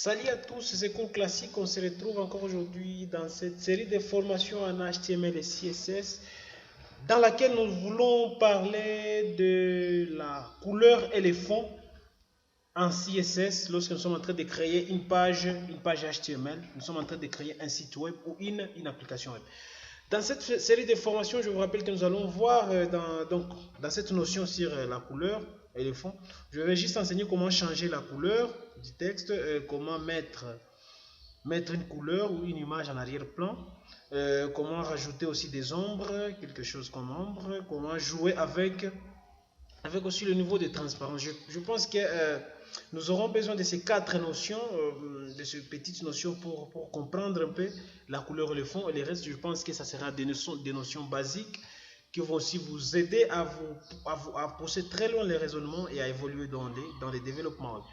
Salut à tous, c'est Cours Classique. On se retrouve encore aujourd'hui dans cette série de formations en HTML et CSS dans laquelle nous voulons parler de la couleur et les fonds en CSS lorsque nous sommes en train de créer une page HTML. Nous sommes en train de créer un site web ou une application web. Dans cette série de formations, je vous rappelle que nous allons voir dans cette notion sur la couleur et les fonds, je vais juste enseigner comment changer la couleur du texte, comment mettre une couleur ou une image en arrière-plan, comment rajouter aussi des ombres, quelque chose comme ombre, comment jouer avec aussi le niveau de transparence. Je pense que nous aurons besoin de ces quatre notions, de ces petites notions pour comprendre un peu la couleur et le fond. Et les restes, je pense que ça sera des notions basiques qui vont aussi vous aider à pousser très loin les raisonnements et à évoluer dans les développements.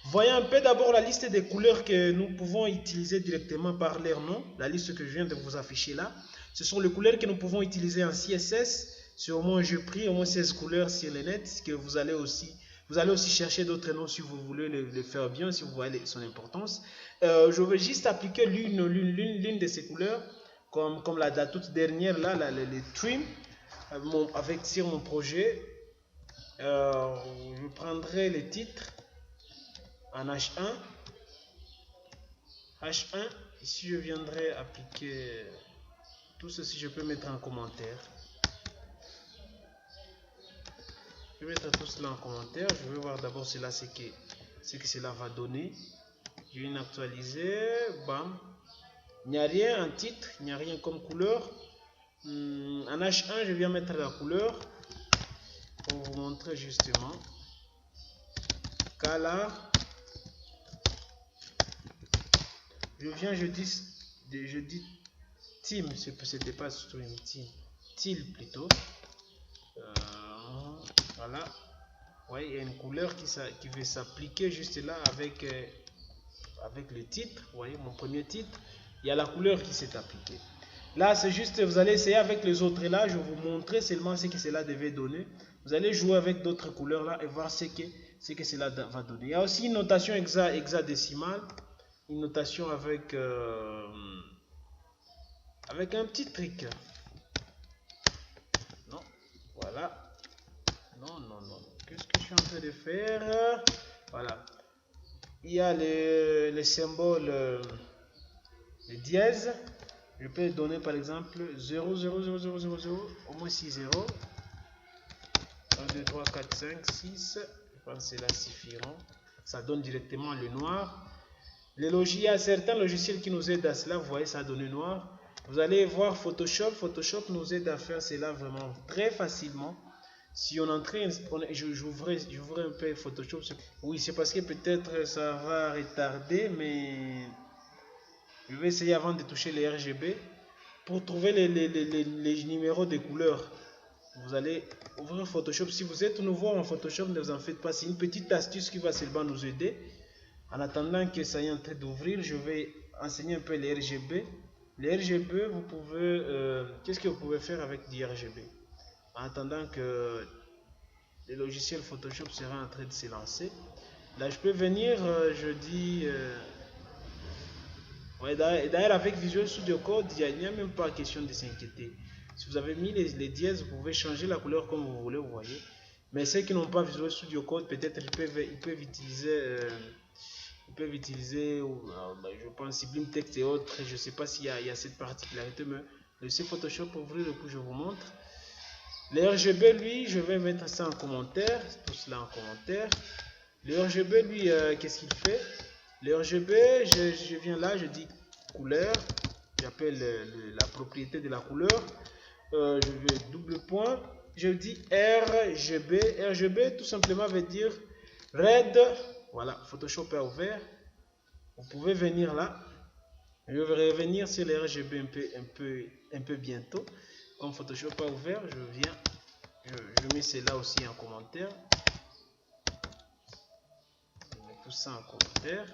Voyons un peu d'abord la liste des couleurs que nous pouvons utiliser directement par leur nom. La liste que je viens de vous afficher là. Ce sont les couleurs que nous pouvons utiliser en CSS. Sur au moins, je pris au moins 16 couleurs sur le net, que vous allez aussi chercher d'autres noms si vous voulez les faire bien, si vous voyez son importance. Je vais juste appliquer l'une de ces couleurs, comme la toute dernière là, les trim, sur mon projet. Je prendrai les titres en H1. Ici je viendrai appliquer tout ceci, je peux mettre en commentaire. Je vais mettre tout cela en commentaire. Je vais voir d'abord ce que cela va donner. Je viens actualiser. Bam. Il n'y a rien en titre, il n'y a rien comme couleur. En H1, je viens mettre la couleur pour vous montrer justement. Color. Je dis team, c'était pas stream, teal plutôt. Voilà. Ouais, il y a une couleur qui va s'appliquer juste là avec le titre. Vous voyez, mon premier titre. Il y a la couleur qui s'est appliquée. Là, c'est juste, vous allez essayer avec les autres. Et là, je vais vous montrer seulement ce que cela devait donner. Vous allez jouer avec d'autres couleurs là et voir ce que cela va donner. Il y a aussi une notation hexadécimale. Une notation avec un petit trick. Non, voilà. Non. Qu'est-ce que je suis en train de faire? Voilà. Il y a les symboles, les dièses. Je peux donner par exemple 0, 0, 0, 0, 0, 0, au moins 6 0. 1, 2, 3, 4, 5, 6. Je pense que c'est là suffiront. Ça donne directement le noir. Il y a certains logiciels qui nous aident à cela. Vous voyez, ça donne noir. Vous allez voir Photoshop. Photoshop nous aide à faire cela vraiment très facilement. Si on entraîne, j'ouvrais un peu Photoshop. Oui, c'est parce que peut-être ça va retarder, mais je vais essayer avant de toucher les RGB pour trouver les numéros de couleurs. Vous allez ouvrir Photoshop. Si vous êtes nouveau en Photoshop, ne vous en faites pas. C'est une petite astuce qui va seulement nous aider. En attendant que ça y est en train d'ouvrir, je vais enseigner un peu les RGB. Les RGB, vous pouvez... qu'est-ce que vous pouvez faire avec des RGB? En attendant que le logiciel Photoshop sera en train de se lancer. Là, je peux venir, je dis... ouais, d'ailleurs, avec Visual Studio Code, il n'y a même pas question de s'inquiéter. Si vous avez mis les dièses, vous pouvez changer la couleur comme vous voulez, vous voyez. Mais ceux qui n'ont pas Visual Studio Code, peut-être ils peuvent utiliser... je pense Sublime Text et autres. Je ne sais pas s'il y a cette particularité, mais laissez Photoshop ouvrir le coup, je vous montre. Le RGB, lui, je vais mettre ça en commentaire, tout cela en commentaire. Le RGB, lui, qu'est-ce qu'il fait? Le RGB, je viens là, je dis couleur, j'appelle la propriété de la couleur. Je vais double point, je dis RGB. RGB, tout simplement, veut dire red. Voilà, Photoshop est ouvert. Vous pouvez venir là. Je vais revenir sur les RGB un peu bientôt. Comme Photoshop est ouvert, je mets cela aussi en commentaire. Je mets tout ça en commentaire.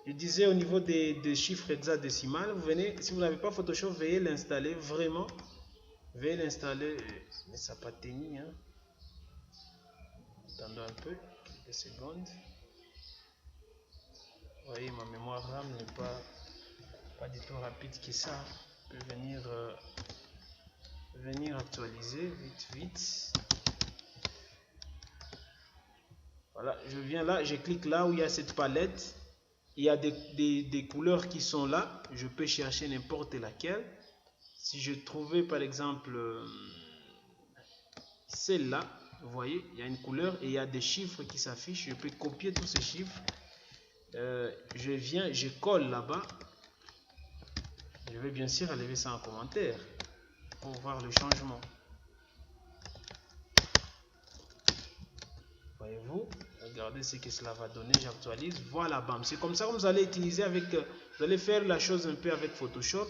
Je disais au niveau des chiffres hexadécimales, si vous n'avez pas Photoshop, veuillez l'installer vraiment. Veuillez l'installer, mais ça n'a pas tenu. Attendons un peu, quelques secondes. Vous voyez, ma mémoire RAM n'est pas du tout rapide que ça. Je peux venir actualiser vite. Voilà, je viens là, je clique là où il y a cette palette. Il y a des couleurs qui sont là. Je peux chercher n'importe laquelle. Si je trouvais par exemple celle-là, vous voyez, il y a une couleur et il y a des chiffres qui s'affichent. Je peux copier tous ces chiffres. Je viens, je colle là-bas. Je vais bien sûr enlever ça en commentaire pour voir le changement. Voyez-vous, regardez ce que cela va donner. J'actualise, voilà, bam. C'est comme ça que vous allez utiliser avec, vous allez faire la chose un peu avec Photoshop.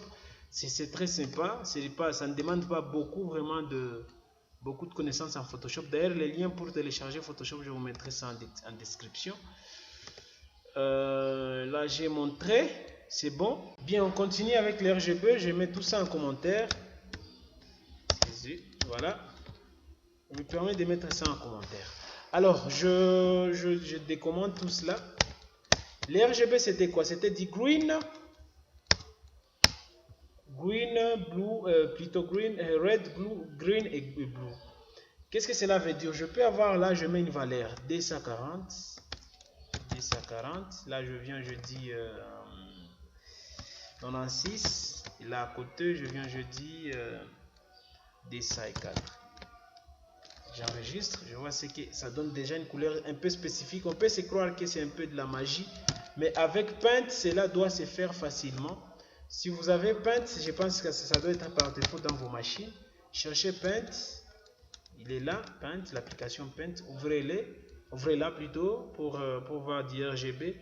C'est très sympa. Ça ne demande pas vraiment beaucoup de connaissances en Photoshop. D'ailleurs, les liens pour télécharger Photoshop, je vous mettrai ça en description. Là, j'ai montré. C'est bon. Bien, on continue avec l'RGB. Je mets tout ça en commentaire. Voilà. Je me permets de mettre ça en commentaire. Alors, je décommande tout cela. L'RGB, c'était quoi? C'était du green, blue, plutôt green, red, blue, green et blue. Qu'est-ce que cela veut dire? Je peux avoir là, je mets une valeur D140. Là, je viens, je dis 96. Et là, à côté, je viens, je dis D104. J'enregistre, je vois ce que ça donne déjà une couleur un peu spécifique. On peut se croire que c'est un peu de la magie, mais avec Paint, cela doit se faire facilement. Si vous avez Paint, je pense que ça doit être par défaut dans vos machines. Cherchez Paint, il est là, Paint, l'application Paint, ouvrez-la plutôt pour voir du RGB.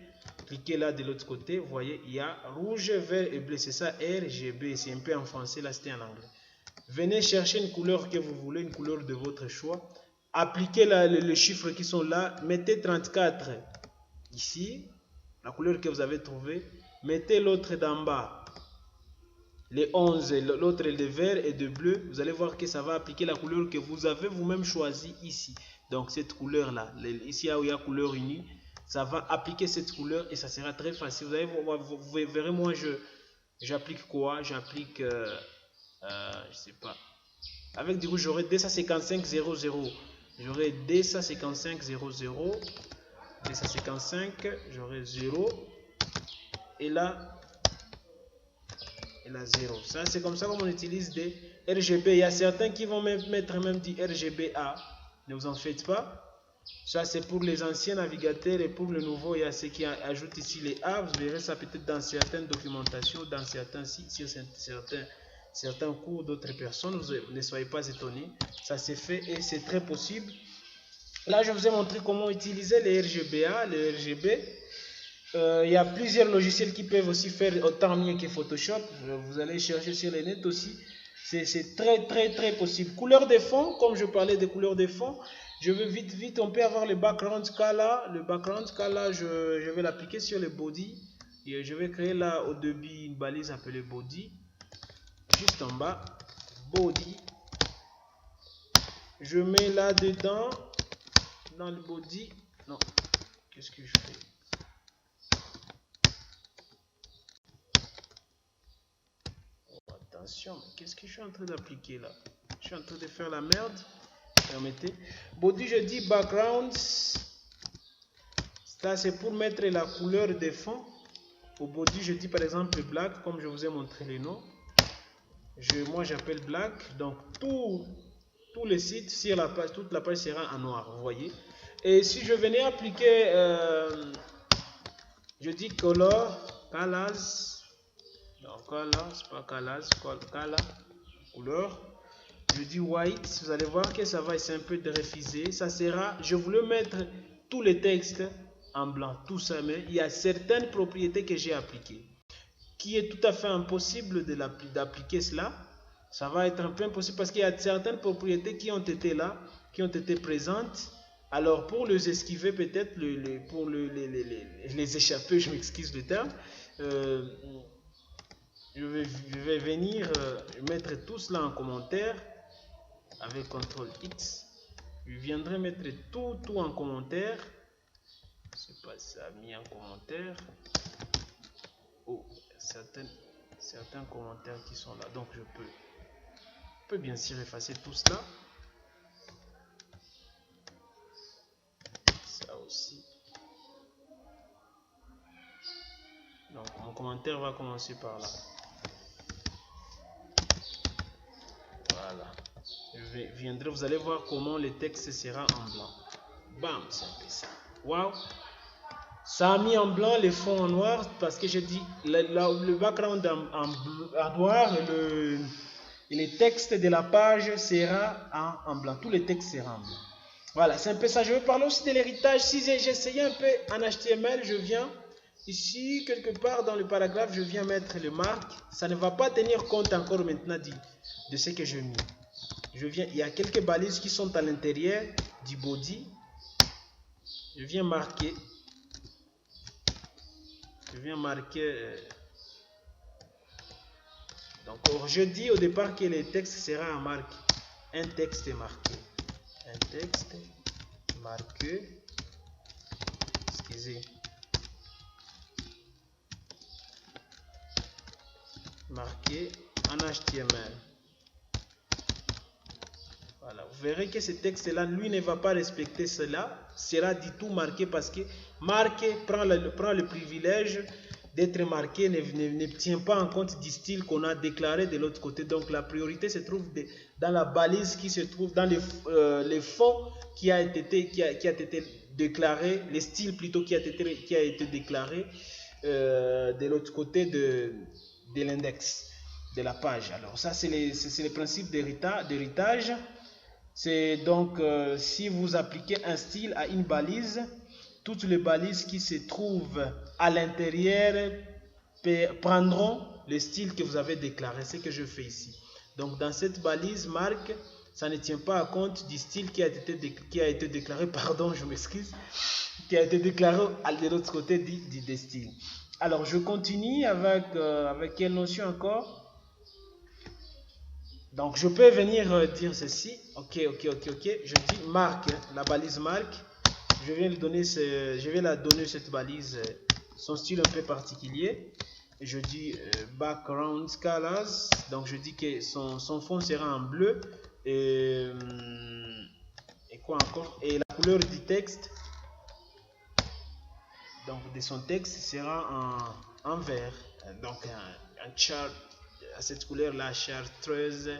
Cliquez là de l'autre côté, vous voyez, il y a rouge, vert et bleu, c'est ça RGB, c'est un peu en français, là c'était en anglais. Venez chercher une couleur que vous voulez, une couleur de votre choix. Appliquez les chiffres qui sont là. Mettez 34 ici, la couleur que vous avez trouvée. Mettez l'autre d'en bas, les 11, l'autre est de vert et de bleu. Vous allez voir que ça va appliquer la couleur que vous avez vous-même choisie ici. Donc cette couleur-là, ici où il y a couleur unie, ça va appliquer cette couleur et ça sera très facile. Vous verrez, moi, j'applique quoi? J'applique... je sais pas. Avec du coup, j'aurai D155.00. J'aurai D155.00. D155, j'aurai 0. Et là 0. Ça, c'est comme ça qu'on utilise des RGB. Il y a certains qui vont mettre même du RGBA. Ne vous en faites pas. Ça, c'est pour les anciens navigateurs et pour le nouveau, il y a ceux qui ajoutent ici les A. Vous verrez ça peut-être dans certaines documentations, dans certains sites, sur certains cours d'autres personnes. Vous ne soyez pas étonnés. Ça s'est fait et c'est très possible. Là, je vous ai montré comment utiliser les RGBA, les RGB. Il y a plusieurs logiciels qui peuvent aussi faire autant mieux que Photoshop. Vous allez chercher sur les net aussi. C'est très possible. Couleur de fond, comme je parlais de couleurs de fond, je vais vite, on peut avoir le background color. Le background color, je vais l'appliquer sur le body. Et je vais créer là au début une balise appelée body. Juste en bas, body. Je mets là dedans, dans le body. Non, qu'est-ce que je fais? Attention, qu'est-ce que je suis en train d'appliquer là? Je suis en train de faire la merde. Permettez. Body, je dis background. Ça, c'est pour mettre la couleur de fond. Au body, je dis par exemple black, comme je vous ai montré les noms. Moi, j'appelle black. Donc, tous les sites sur la page, toute la page sera en noir. Vous voyez. Et si je venais appliquer, je dis colors. Donc, color, c'est pas colors, color, couleur. Je dis white, vous allez voir que ça va essayer un peu de refuser. Ça sera, je voulais mettre tous les textes en blanc, tout ça, mais il y a certaines propriétés que j'ai appliquées, qui est tout à fait impossible d'appliquer cela. Ça va être un peu impossible parce qu'il y a certaines propriétés qui ont été là, qui ont été présentes. Alors pour les esquiver peut-être, pour les échapper, je m'excuse le terme, je vais venir mettre tout cela en commentaire avec CTRL X. Je viendrai mettre tout en commentaire. C'est pas ça mis en commentaire. oh, certains commentaires qui sont là. Donc je peux bien sûr effacer tout cela. Ça aussi. Donc mon commentaire va commencer par là. Voilà. Je viendrai, vous allez voir comment le texte sera en blanc. Bam, c'est un peu ça. Waouh. Ça a mis en blanc les fonds en noir parce que j'ai dit le background en noir et les textes de la page sera en blanc. Tout le texte sera en blanc. Voilà, c'est un peu ça. Je vais parler aussi de l'héritage. Si j'ai essayé un peu en HTML, je viens ici, quelque part dans le paragraphe, je viens mettre les marques. Ça ne va pas tenir compte encore maintenant de ce que je mets. Il y a quelques balises qui sont à l'intérieur du body. Je viens marquer. Donc, je dis au départ que le texte sera en marque. Un texte marqué. Un texte marqué. Excusez. Marqué en HTML. Voilà, vous verrez que ce texte-là, lui, ne va pas respecter cela. Sera du tout marqué parce que marqué prend le privilège d'être marqué, ne tient pas en compte du style qu'on a déclaré de l'autre côté. Donc la priorité se trouve dans la balise qui se trouve dans les fonds qui a été déclaré, les styles plutôt qui a été déclaré de l'autre côté de l'index de la page. Alors ça c'est le principe d'héritage. C'est donc si vous appliquez un style à une balise, toutes les balises qui se trouvent à l'intérieur prendront le style que vous avez déclaré, ce que je fais ici. Donc dans cette balise marque, ça ne tient pas compte du style qui a été déclaré, pardon, je m'excuse, qui a été déclaré de l'autre côté des styles. Alors je continue avec quelle notion encore? Donc je peux venir dire ceci. Ok. Je dis marque, la balise marque. Je vais la donner cette balise son style un peu particulier. Et je dis background colors. Donc je dis que son fond sera en bleu. Et quoi encore? Et la couleur du texte, donc de son texte, sera en vert. Donc un chart à cette couleur là, chartreuse,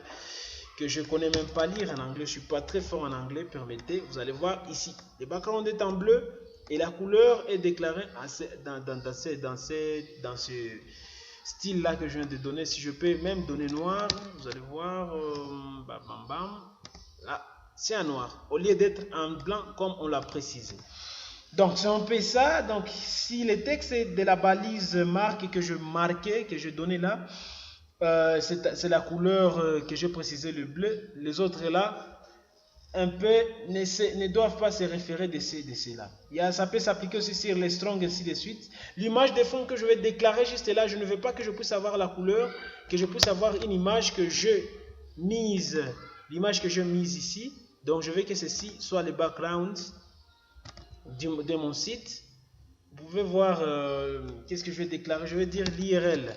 que je connais même pas lire en anglais. Je suis pas très fort en anglais, permettez. Vous allez voir ici, le background est en bleu et la couleur est déclarée dans ce style là que je viens de donner. Si je peux même donner noir, vous allez voir, là c'est en noir au lieu d'être en blanc comme on l'a précisé. Donc c'est un peu ça. Donc si le texte est de la balise marque que je marquais, que je donnais là, c'est la couleur que j'ai précisé, le bleu. Les autres là, un peu, ne doivent pas se référer de cela. Ça peut s'appliquer aussi sur les strong, ainsi de suite. L'image de fond que je vais déclarer juste là, je ne veux pas que je puisse avoir la couleur, que je puisse avoir une image que je mise, l'image que je mise ici. Donc je veux que ceci soit le background de mon site. Vous pouvez voir qu'est-ce que je vais déclarer. Je vais dire l'URL.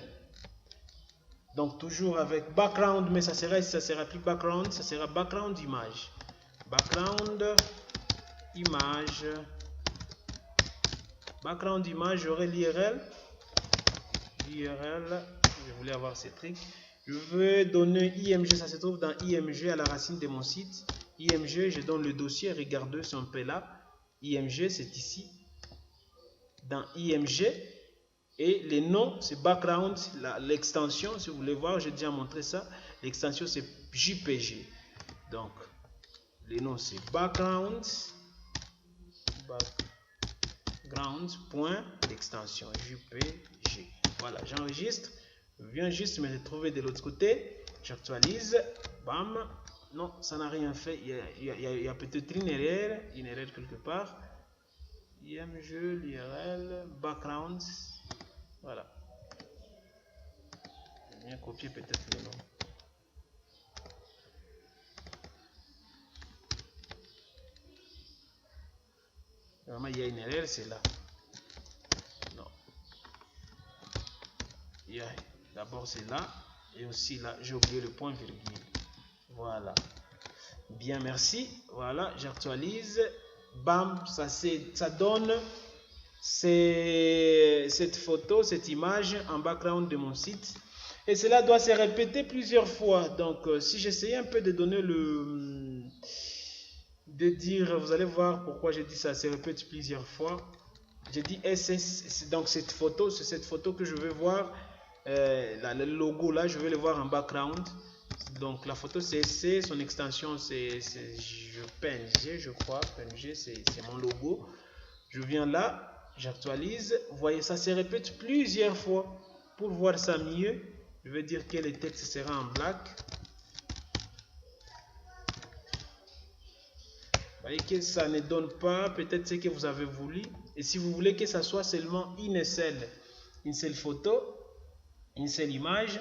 Donc toujours avec background, mais ça sera plus background, ça sera background image. Background image. Background image, j'aurai l'URL. l'URL, je voulais avoir ces trucs. Je veux donner IMG, ça se trouve dans IMG à la racine de mon site. IMG, je donne le dossier, regardez, c'est un peu là. IMG, c'est ici. Dans IMG. Et les noms, c'est background, l'extension, si vous voulez voir, j'ai déjà montré ça. L'extension, c'est JPG. Donc, les noms, c'est background, point, l'extension JPG. Voilà, j'enregistre. Je viens juste me retrouver de l'autre côté. J'actualise. Bam. Non, ça n'a rien fait. Il y a peut-être une erreur quelque part. IMG, l'URL, background. Voilà. Je vais bien copier peut-être le nom. Vraiment, il y a une erreur, c'est là. Non. D'abord c'est là et aussi là, j'ai oublié le point virgule. Voilà. Bien, merci. Voilà, j'actualise. Bam, ça donne cette photo, cette image en background de mon site. Et cela doit se répéter plusieurs fois. Donc, si j'essayais un peu de donner de dire, vous allez voir pourquoi j'ai dit ça se répète plusieurs fois. J'ai dit SS, donc cette photo, c'est cette photo que je veux voir. Le logo là, je vais le voir en background. Donc la photo c'est son extension c'est PNG, je crois. PNG c'est mon logo. Je viens là, j'actualise. Vous voyez, ça se répète plusieurs fois. Pour voir ça mieux, je vais dire que le texte sera en black. Vous voyez que ça ne donne pas peut-être ce que vous avez voulu. Et si vous voulez que ça soit seulement une seule photo, une seule image,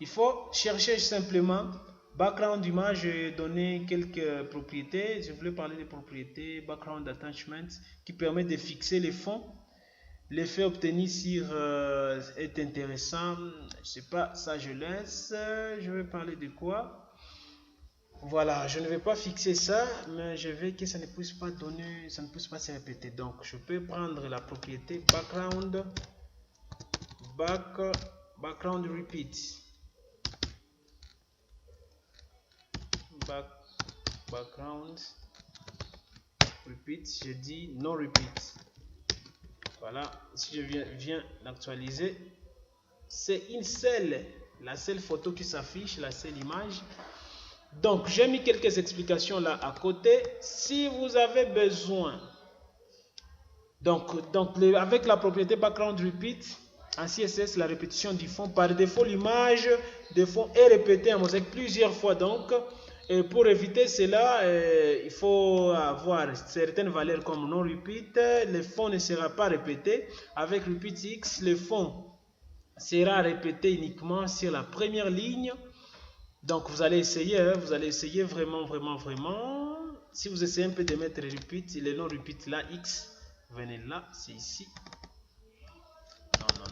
il faut chercher simplement background image et donner quelques propriétés. Je voulais parler des propriétés background attachment qui permet de fixer les fonds. L'effet obtenu sur est intéressant. Je sais pas, ça je laisse. Je vais parler de quoi? Voilà, je ne vais pas fixer ça, mais je veux que ça ne puisse pas donner, ça ne puisse pas se répéter. Donc, je peux prendre la propriété background repeat. Background repeat, je dis no repeat. Voilà, si je viens d'actualiser, c'est la seule photo qui s'affiche, la seule image. Donc, j'ai mis quelques explications là à côté. Si vous avez besoin, avec la propriété background repeat, en CSS, la répétition du fond, par défaut, l'image de fond est répétée en mosaïque plusieurs fois. Donc, pour éviter cela, il faut avoir certaines valeurs comme non repeat. Le fond ne sera pas répété. Avec repeat X, le fond sera répété uniquement sur la première ligne. Donc vous allez essayer vraiment. Si vous essayez un peu de mettre repeat, le non repeat là, X, venez là, c'est ici.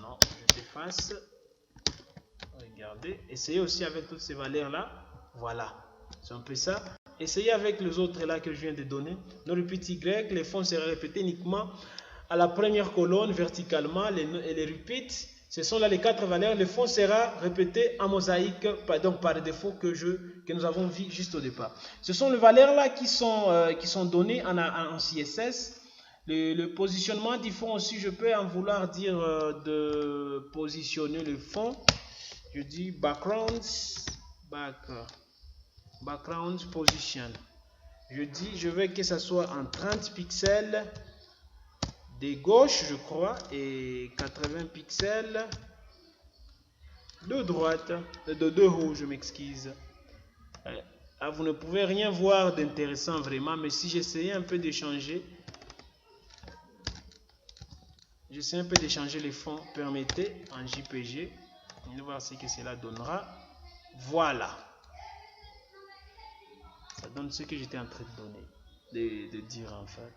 Non, je t'efface. Regardez, essayez aussi avec toutes ces valeurs là. Voilà, c'est un peu ça. Essayez avec les autres là que je viens de donner. Non repeat Y, les fonds sera répété uniquement à la première colonne verticalement et les repeat. Ce sont là les 4 valeurs. Le fond sera répété en mosaïque, donc par défaut que nous avons vu juste au départ. Ce sont les valeurs là qui sont données en CSS. Le positionnement du fond aussi, je peux en vouloir dire de positionner le fond. Je dis background position. Je veux que ça soit en 30 pixels de gauche, je crois, et 80 pixels de droite, de haut, je m'excuse. Vous ne pouvez rien voir d'intéressant vraiment, mais si j'essayais un peu d'échanger, les fonds, permettez en JPG, on va voir ce que cela donnera. Voilà, ça donne ce que j'étais en train de donner, de dire en fait.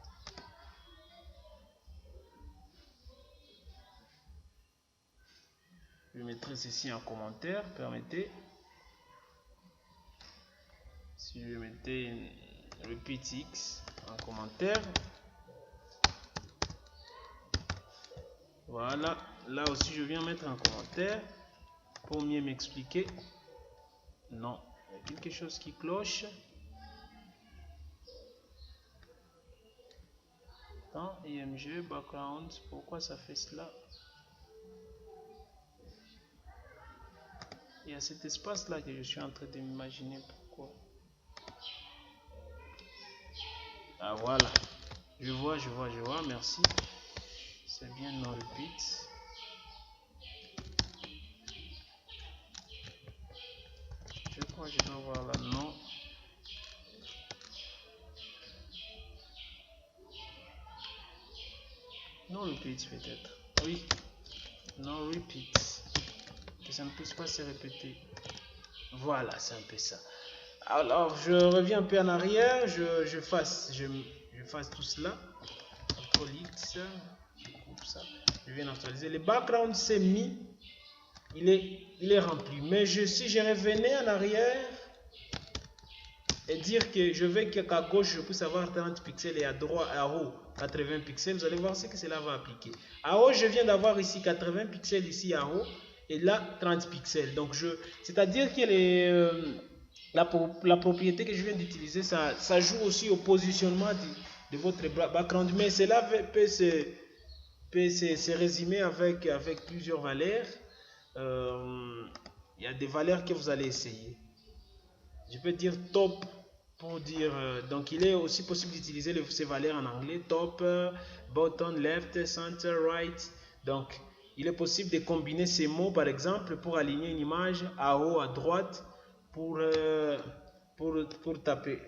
Je mettrai ceci en commentaire, permettez. Si je mettais repeat X en commentaire. Voilà, là aussi je viens mettre un commentaire pour mieux m'expliquer. Non, il y a quelque chose qui cloche. Dans IMG, background, pourquoi ça fait cela? Il y a cet espace là que je suis en train de m'imaginer pourquoi. Ah voilà, je vois, merci. C'est bien non repeat. Je crois que je dois voir là, non. Non repeat peut-être. Oui, non repeat. Que ça ne puisse pas se répéter. Voilà, c'est un peu ça. Alors, je reviens un peu en arrière, je fasse tout cela. CTRL X, je coupe ça. Je viens actualiser. Le background c'est mis. il est rempli. Mais si je revenais en arrière et dire que je veux qu'à gauche je puisse avoir 30 pixels et à droite, à haut 80 pixels, vous allez voir ce que cela va appliquer. À haut, je viens d'avoir ici 80 pixels ici à haut et là 30 pixels. Donc c'est-à-dire que la propriété que je viens d'utiliser, ça joue aussi au positionnement de votre background, mais cela peut se résumer avec plusieurs valeurs. Il y a des valeurs que vous allez essayer. Je peux dire top pour dire, donc il est aussi possible d'utiliser ces valeurs en anglais, top, button, left, center, right. Donc il est possible de combiner ces mots par exemple pour aligner une image à haut, à droite, pour taper,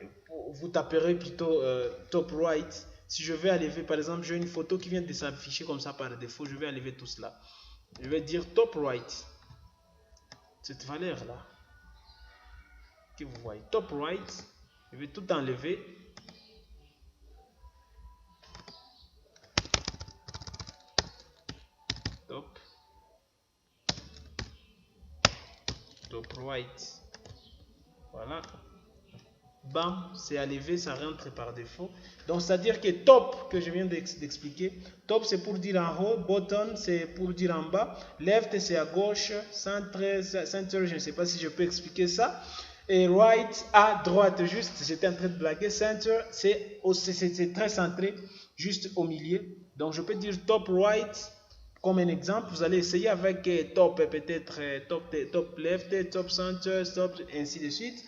vous taperez plutôt top right. Si je vais enlever, par exemple, j'ai une photo qui vient de s'afficher comme ça par défaut, je vais enlever tout cela. Je vais dire top right. Cette valeur-là, que vous voyez, top right, je vais tout enlever. Top right. Voilà. Bam, c'est enlevé, ça rentre par défaut. Donc, c'est-à-dire que top, que je viens d'expliquer, top c'est pour dire en haut, bottom c'est pour dire en bas, left c'est à gauche, center, je ne sais pas si je peux expliquer ça, et right à droite, juste, j'étais en train de blaguer, center c'est très centré, juste au milieu. Donc, je peux dire top right comme un exemple. Vous allez essayer avec top, peut-être top left, top center, top, ainsi de suite.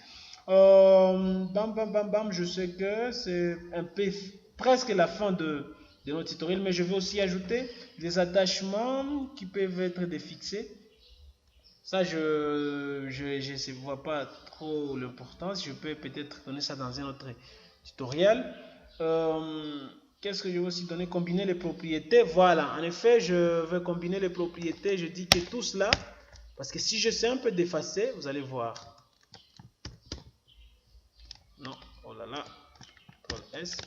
Bam, bam, bam, bam, je sais que c'est un peu presque la fin de notre tutoriel, mais je vais aussi ajouter des attachements qui peuvent être défixés. Ça, je ne vois pas trop l'importance. Je peux peut-être donner ça dans un autre tutoriel. Qu'est-ce que je vais aussi donner? Combiner les propriétés. Voilà, en effet, je vais combiner les propriétés. Je dis que tout cela, parce que si je sais un peu d'effacer, vous allez voir. Non, oh là là, CTRL S,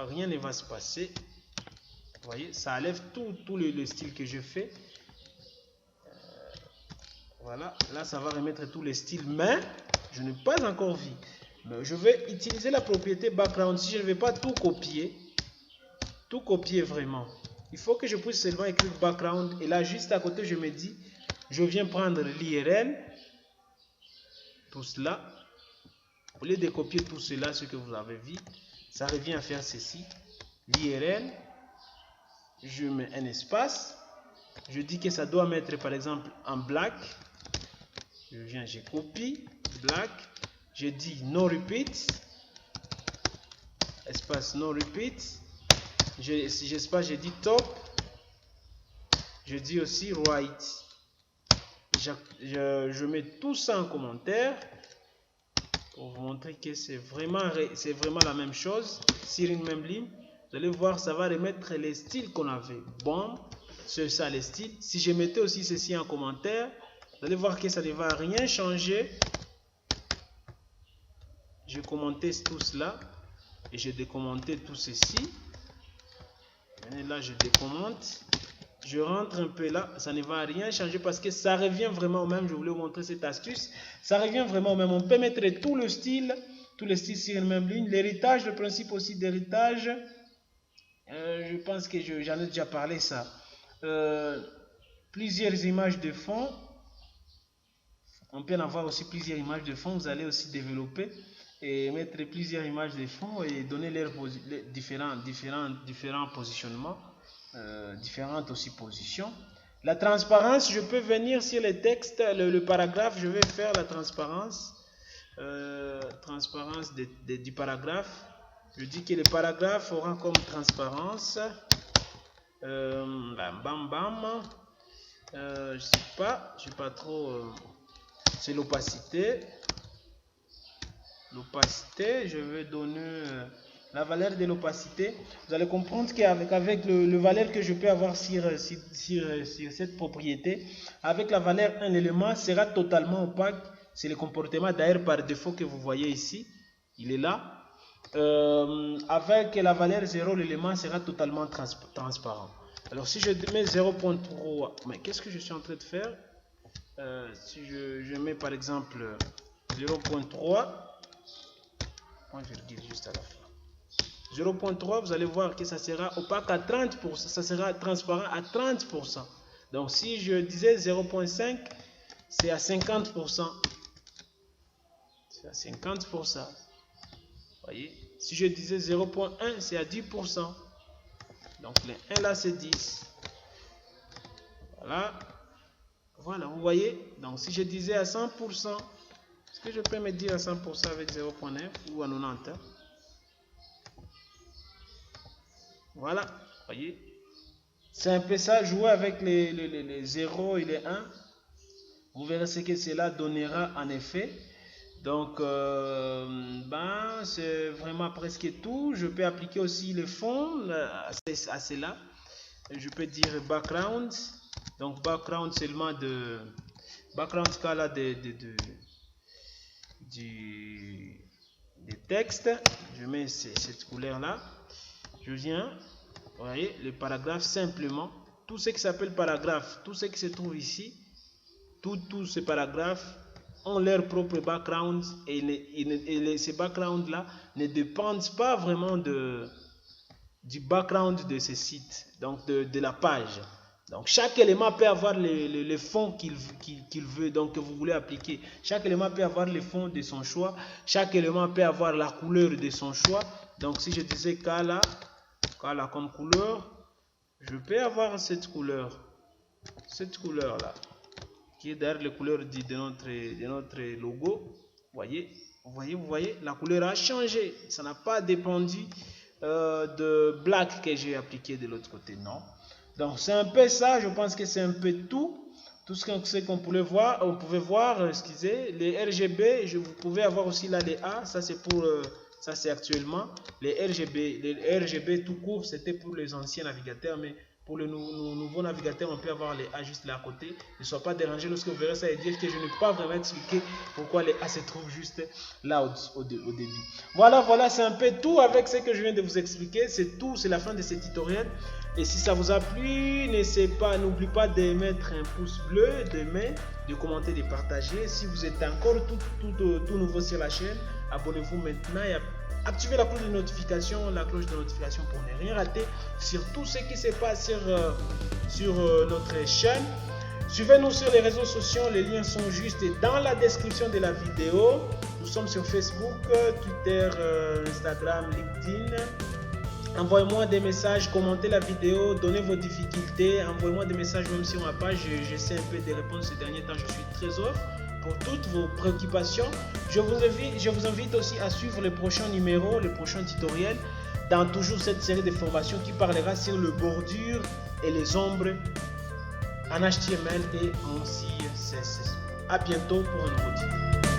rien ne va se passer. Vous voyez, ça enlève tout le style que je fais. Voilà, là ça va remettre tous les styles, mais je n'ai pas encore vu. Mais je vais utiliser la propriété background. Si je ne vais pas tout copier vraiment, il faut que je puisse seulement écrire background. Et là, juste à côté, je me dis, je viens prendre l'IRL, tout cela. Au lieu de copier tout cela, ce que vous avez vu, ça revient à faire ceci. L'IRL, je mets un espace. Je dis que ça doit mettre par exemple en black. Je viens, je copie, black. Je dis no repeat. Espace no repeat. Si j'espace, je dis top. Je dis aussi right. Je mets tout ça en commentaire. Pour vous montrer que c'est vraiment la même chose sur une même ligne. Vous allez voir, ça va remettre les styles qu'on avait. Bon, c'est ça les styles. Si je mettais aussi ceci en commentaire, vous allez voir que ça ne va rien changer. Je commentais tout cela et je décommentais tout ceci. Et là, je décommente. Je rentre un peu là, ça ne va rien changer parce que ça revient vraiment au même. Je voulais vous montrer cette astuce. Ça revient vraiment au même. On peut mettre tous les styles sur une même ligne. L'héritage, le principe aussi d'héritage. Je pense que j'en ai déjà parlé ça. Plusieurs images de fond. On peut en avoir aussi plusieurs images de fond. Vous allez aussi développer et mettre plusieurs images de fond et donner leurs différents positionnements. Différentes aussi positions. La transparence, je peux venir sur les textes, le paragraphe, je vais faire la transparence. Transparence du paragraphe. Je dis que le paragraphe aura comme transparence. Bam bam bam. Je sais pas trop. C'est l'opacité. L'opacité, je vais donner la valeur de l'opacité. Vous allez comprendre qu'avec le valeur que je peux avoir sur cette propriété, avec la valeur 1, l'élément sera totalement opaque. C'est le comportement d'ailleurs par défaut que vous voyez ici. Il est là. Avec la valeur 0, l'élément sera totalement transparent. Alors si je mets 0.3, mais qu'est-ce que je suis en train de faire? si je mets par exemple 0.3, point virgule juste à la fin. 0.3, vous allez voir que ça sera opaque à 30%, ça sera transparent à 30%. Donc si je disais 0.5, c'est à 50%. C'est à 50%. Voyez, si je disais 0.1, c'est à 10%. Donc les 1 là, c'est 10. Voilà. Voilà, vous voyez. Donc si je disais à 100%, est-ce que je peux me dire à 100% avec 0.9 ou à 90? Voilà, voyez. C'est un peu ça, jouer avec les 0 et les 1. Vous verrez ce que cela donnera en effet. Donc, c'est vraiment presque tout. Je peux appliquer aussi les fonds à cela. Je peux dire background. Donc, background seulement de background scala des textes. Je mets cette couleur là. Je viens, vous voyez, le paragraphe simplement. Tout ce qui s'appelle paragraphe, tout ce qui se trouve ici, tous ces paragraphes ont leur propre background et ces backgrounds là ne dépendent pas vraiment du background de ce site, donc de la page. Donc chaque élément peut avoir le fond qu'il veut, donc que vous voulez appliquer. Chaque élément peut avoir le fond de son choix. Chaque élément peut avoir la couleur de son choix. Donc si je disais Kala comme couleur, je peux avoir cette couleur là, qui est derrière les couleurs de notre logo. Vous voyez, la couleur a changé. Ça n'a pas dépendu de black que j'ai appliqué de l'autre côté, non. Donc c'est un peu ça, je pense que c'est un peu tout ce qu'on pouvait voir, excusez, les RGB, vous pouvez avoir aussi là les A, ça c'est pour, ça c'est actuellement, les RGB tout court, c'était pour les anciens navigateurs, mais pour le nouveau navigateur, on peut avoir les A juste là à côté. Ne sois pas dérangé lorsque vous verrez ça et dire que je n'ai pas vraiment expliqué pourquoi les A se trouvent juste là au début. Voilà, c'est un peu tout avec ce que je viens de vous expliquer. C'est tout, c'est la fin de ce tutoriel. Et si ça vous a plu, n'oubliez pas de mettre un pouce bleu, de commenter, de partager. Si vous êtes encore tout nouveau sur la chaîne, abonnez-vous maintenant et activez la cloche de notification, pour ne rien rater sur tout ce qui se passe sur notre chaîne. Suivez-nous sur les réseaux sociaux, les liens sont juste dans la description de la vidéo. Nous sommes sur Facebook, Twitter, Instagram, LinkedIn. Envoyez-moi des messages, commentez la vidéo, donnez vos difficultés, envoyez-moi des messages même sur ma page, j'essaie un peu de répondre ces derniers temps, je suis très off pour toutes vos préoccupations. Je vous invite aussi à suivre les prochains numéros, les prochains tutoriels dans toujours cette série de formations qui parlera sur le bordure et les ombres en HTML et en CSS. A bientôt pour un nouveau tutoriel.